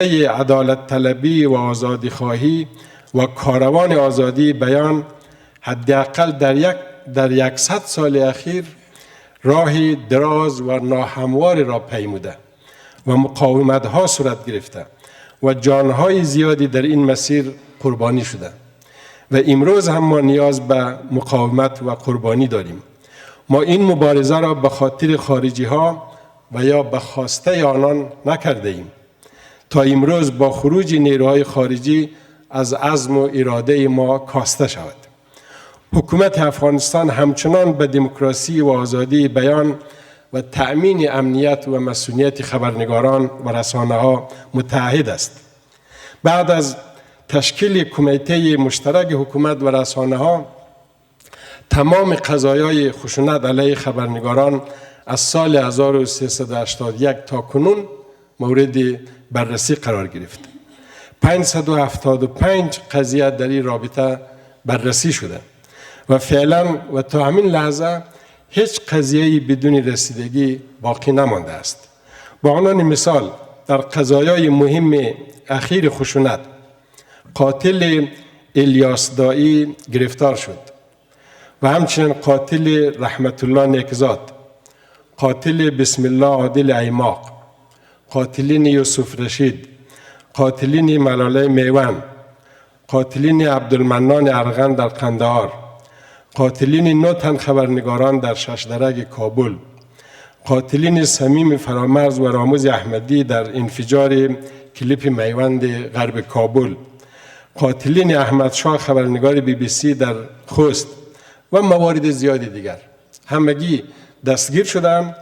عدالت طلبی و آزادی خواهی و کاروان آزادی بیان حداقل در 100 سال اخیر راهی دراز و ناهموار را پیموده و مقاومت‌ها صورت گرفته و جان‌های زیادی در این مسیر قربانی شده و امروز هم ما نیاز به مقاومت و قربانی داریم. ما این مبارزه را به خاطر خارجی‌ها و یا به خواسته آنان نکرده ایم. تا امروز با خروج نیروهای خارجی از عزم و اراده ما کاسته شود. حکومت افغانستان همچنان به دموکراسی و آزادی بیان و تأمین امنیت و مسئولیت خبرنگاران و رسانه‌ها متعهد است. بعد از تشکیل کمیته مشترک حکومت و رسانه‌ها، تمام قضایای خشونت علیه خبرنگاران از سال 1381 تا کنون مورد بررسی قرار گرفت. 575 قضیه در این رابطه بررسی شده و فعلا و تا همین لحظه هیچ قضیه‌ای بدون رسیدگی باقی نمانده است. با عنوان مثال در قضایای مهم اخیر خشونت، قاتل الیاس دایی گرفتار شد و همچنین قاتل رحمت الله نیکزاد، قاتل بسم الله عادل ایماق، قاتلین یوسف رشید، قاتلین ملاله میوان، قاتلین عبدالمنان ارغن در قندهار، قاتلین 9 تن خبرنگاران در ششدرک کابل، قاتلین صمیم فرامرز و راموز احمدی در انفجار کلیپ میوند غرب کابل، قاتلین احمد شاه خبرنگار BBC در خوست و موارد زیادی دیگر همگی دستگیر شدند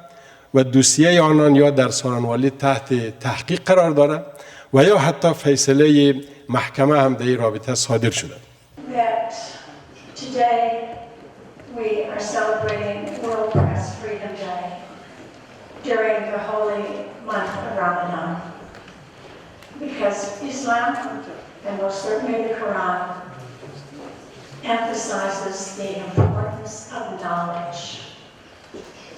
و دوسیه آنان یا در سارنوالی تحت تحقیق قرار دارد و یا حتی فیصله محکمه هم در این رابطه صادر شده. We are celebrating World Press Freedom Day during the holy month of Ramadan because Islam, and most certainly the Quran, emphasizes the importance of knowledge,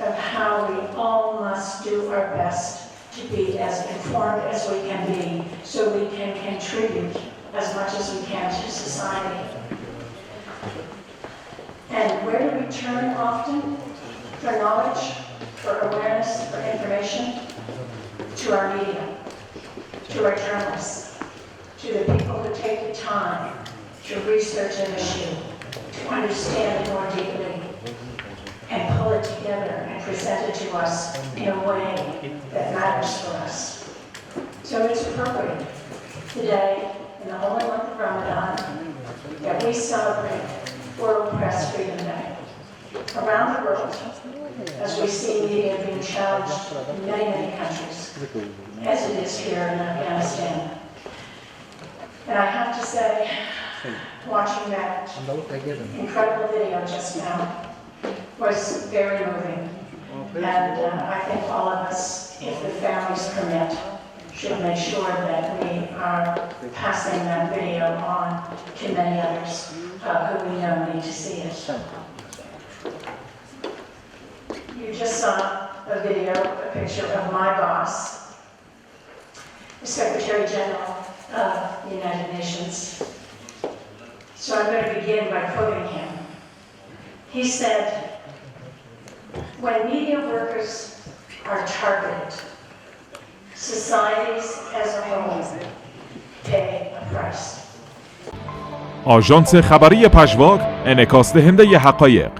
of how we all must do our best to be as informed as we can be so we can contribute as much as we can to society. And where do we turn often for knowledge, for awareness, for information? To our media, to our journalists, to the people who take the time to research an issue, to understand it more deeply, and pull it together and present it to us in a way that matters for us. So it's appropriate today, in the holy month of Ramadan, that we celebrate World Press Freedom Day. Around the world, as we see media being challenged in many, many countries, as it is here in Afghanistan. And I have to say, watching that incredible video just now was very moving. And I think all of us, if the families permit, should make sure that we are passing that video on to many others who we know need to see it. You just saw a video, a picture of my boss, the Secretary General of the United Nations. So I'm going to begin by quoting him. He said, "When media workers are targeted, societies as a whole pay a price." آژانس خبری پژواک، انعکاس دهنده حقایق.